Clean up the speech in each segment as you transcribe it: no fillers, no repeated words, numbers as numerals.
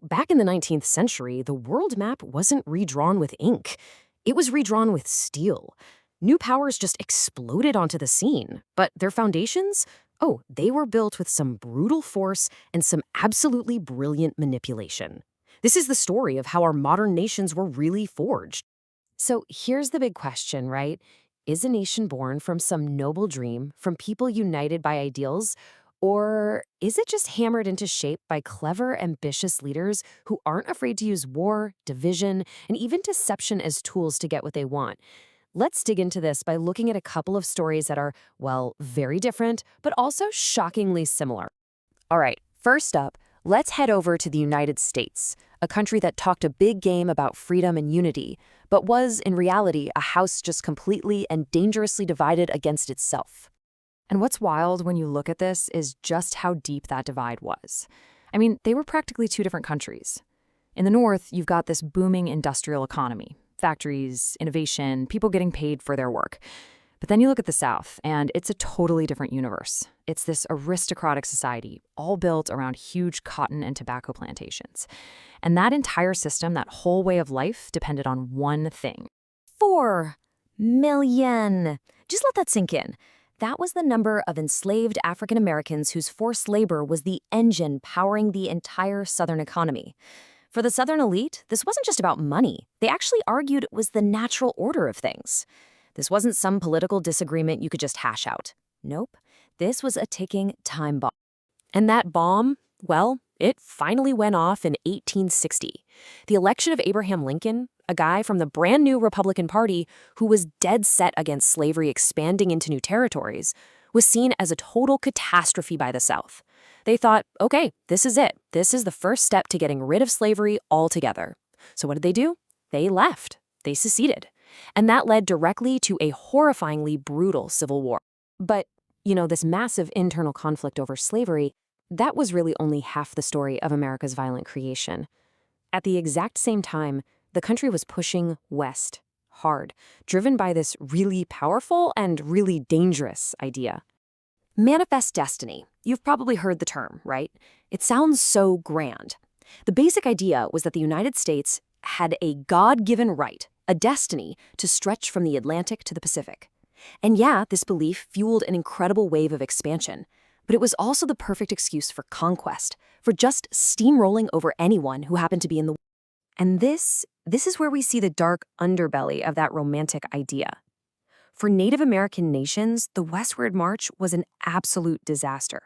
Back in the 19th century, the world map wasn't redrawn with ink. It was redrawn with steel. New powers just exploded onto the scene, but their foundations? Oh, they were built with some brutal force and some absolutely brilliant manipulation. This is the story of how our modern nations were really forged. So here's the big question, right? Is a nation born from some noble dream, from people united by ideals? Or is it just hammered into shape by clever, ambitious leaders who aren't afraid to use war, division, and even deception as tools to get what they want? Let's dig into this by looking at a couple of stories that are, well, very different, but also shockingly similar. All right, first up, let's head over to the United States, a country that talked a big game about freedom and unity, but was, in reality, a house just completely and dangerously divided against itself. And what's wild when you look at this is just how deep that divide was. I mean, they were practically two different countries. In the North, you've got this booming industrial economy, factories, innovation, people getting paid for their work. But then you look at the South, and it's a totally different universe. It's this aristocratic society, all built around huge cotton and tobacco plantations. And that entire system, that whole way of life, depended on one thing. 4 million. Just let that sink in. That was the number of enslaved African Americans whose forced labor was the engine powering the entire Southern economy. For the Southern elite, this wasn't just about money. They actually argued it was the natural order of things. This wasn't some political disagreement you could just hash out. Nope. This was a ticking time bomb. And that bomb, well, it finally went off in 1860. The election of Abraham Lincoln, a guy from the brand new Republican Party who was dead set against slavery expanding into new territories, was seen as a total catastrophe by the South. They thought, okay, this is it. This is the first step to getting rid of slavery altogether. So what did they do? They left. They seceded. And that led directly to a horrifyingly brutal civil war. But, this massive internal conflict over slavery, that was really only half the story of America's violent creation. At the exact same time, the country was pushing west, hard, driven by this really powerful and really dangerous idea. Manifest destiny. You've probably heard the term, right? It sounds so grand. The basic idea was that the United States had a God-given right, a destiny, to stretch from the Atlantic to the Pacific. And yeah, this belief fueled an incredible wave of expansion, but it was also the perfect excuse for conquest, for just steamrolling over anyone who happened to be in the way. And this is where we see the dark underbelly of that romantic idea. For Native American nations, the westward march was an absolute disaster.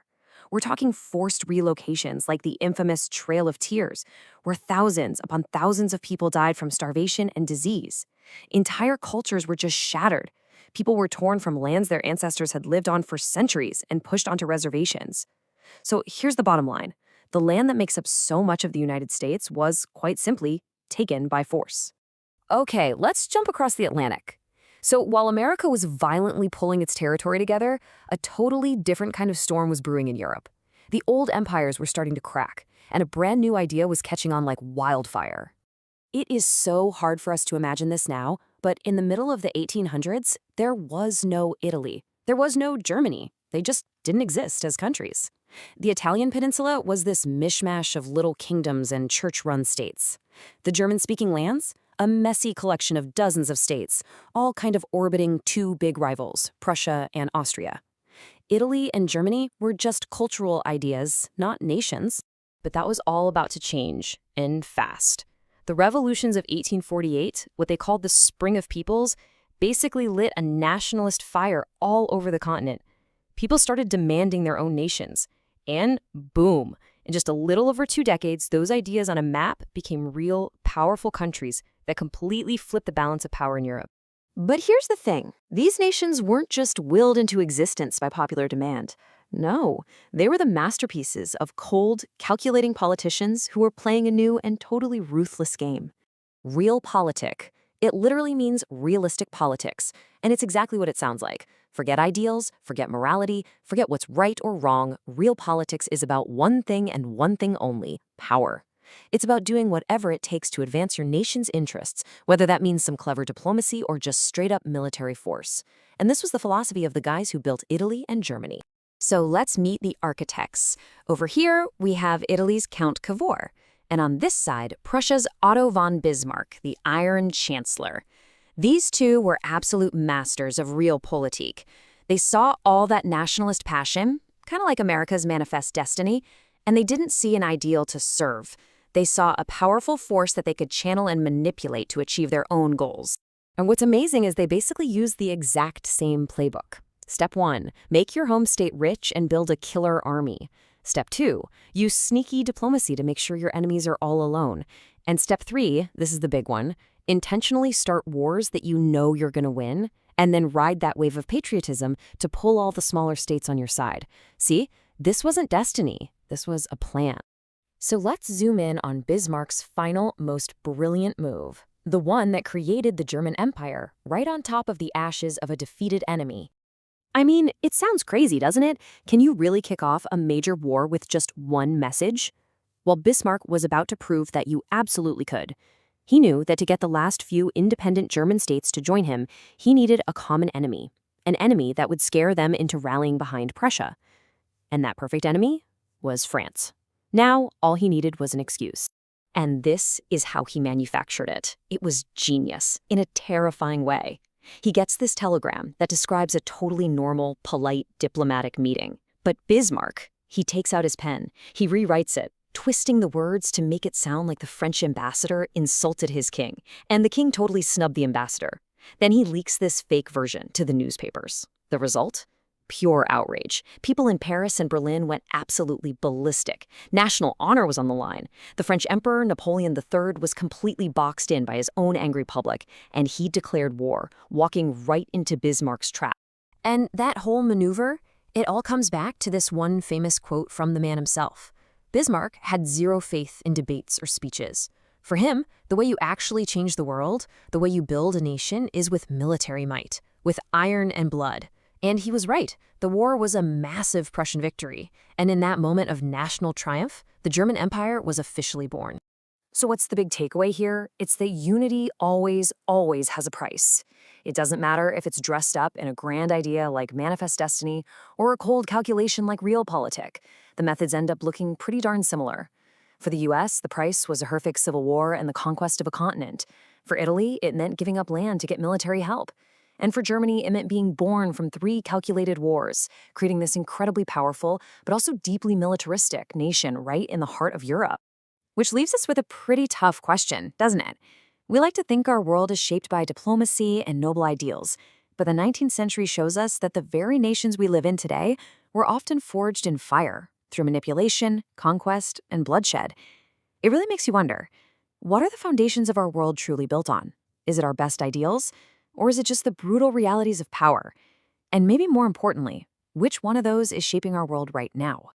We're talking forced relocations like the infamous Trail of Tears, where thousands upon thousands of people died from starvation and disease. Entire cultures were just shattered. People were torn from lands their ancestors had lived on for centuries and pushed onto reservations. So here's the bottom line. The land that makes up so much of the United States was, quite simply, taken by force. Okay, let's jump across the Atlantic. So while America was violently pulling its territory together, a totally different kind of storm was brewing in Europe. The old empires were starting to crack, and a brand new idea was catching on like wildfire. It is so hard for us to imagine this now, but in the middle of the 1800s, there was no Italy. There was no Germany. They just didn't exist as countries. The Italian peninsula was this mishmash of little kingdoms and church-run states. The German-speaking lands? A messy collection of dozens of states, all kind of orbiting two big rivals, Prussia and Austria. Italy and Germany were just cultural ideas, not nations. But that was all about to change, and fast. The revolutions of 1848, what they called the Spring of Peoples, basically lit a nationalist fire all over the continent. People started demanding their own nations. And boom, in just a little over 2 decades, those ideas on a map became real, powerful countries that completely flipped the balance of power in Europe. But here's the thing. These nations weren't just willed into existence by popular demand. No, they were the masterpieces of cold, calculating politicians who were playing a new and totally ruthless game. Realpolitik. It literally means realistic politics, and it's exactly what it sounds like. Forget ideals, forget morality, forget what's right or wrong. Real politics is about one thing and one thing only: power. It's about doing whatever it takes to advance your nation's interests, whether that means some clever diplomacy or just straight-up military force. And this was the philosophy of the guys who built Italy and Germany. So let's meet the architects. Over here, we have Italy's Count Cavour. And on this side, Prussia's Otto von Bismarck, the Iron Chancellor. These two were absolute masters of realpolitik. They saw all that nationalist passion, kind of like America's manifest destiny, and they didn't see an ideal to serve. They saw a powerful force that they could channel and manipulate to achieve their own goals. And what's amazing is they basically use the exact same playbook. Step 1, make your home state rich and build a killer army. Step 2, use sneaky diplomacy to make sure your enemies are all alone. And step 3, this is the big one, intentionally start wars that you know you're going to win, and then ride that wave of patriotism to pull all the smaller states on your side. See, this wasn't destiny, this was a plan. So let's zoom in on Bismarck's final, most brilliant move, the one that created the German Empire right on top of the ashes of a defeated enemy. I mean, it sounds crazy, doesn't it? Can you really kick off a major war with just one message? Well, Bismarck was about to prove that you absolutely could. He knew that to get the last few independent German states to join him, he needed a common enemy, an enemy that would scare them into rallying behind Prussia. And that perfect enemy was France. Now, all he needed was an excuse. And this is how he manufactured it. It was genius, in a terrifying way. He gets this telegram that describes a totally normal, polite, diplomatic meeting. But Bismarck, he takes out his pen, he rewrites it, twisting the words to make it sound like the French ambassador insulted his king, and the king totally snubbed the ambassador. Then he leaks this fake version to the newspapers. The result? Pure outrage. People in Paris and Berlin went absolutely ballistic. National honor was on the line. The French Emperor Napoleon III was completely boxed in by his own angry public, and he declared war, walking right into Bismarck's trap. And that whole maneuver, it all comes back to this one famous quote from the man himself. Bismarck had zero faith in debates or speeches. For him, the way you actually change the world, the way you build a nation, is with military might, with iron and blood. And he was right. The war was a massive Prussian victory. And in that moment of national triumph, the German Empire was officially born. So what's the big takeaway here? It's that unity always, always has a price. It doesn't matter if it's dressed up in a grand idea like Manifest Destiny or a cold calculation like Realpolitik. The methods end up looking pretty darn similar. For the US, the price was a horrific civil war and the conquest of a continent. For Italy, it meant giving up land to get military help. And for Germany, it meant being born from 3 calculated wars, creating this incredibly powerful, but also deeply militaristic nation right in the heart of Europe. Which leaves us with a pretty tough question, doesn't it? We like to think our world is shaped by diplomacy and noble ideals, but the 19th century shows us that the very nations we live in today were often forged in fire, through manipulation, conquest, and bloodshed. It really makes you wonder, what are the foundations of our world truly built on? Is it our best ideals? Or is it just the brutal realities of power? And maybe more importantly, which one of those is shaping our world right now?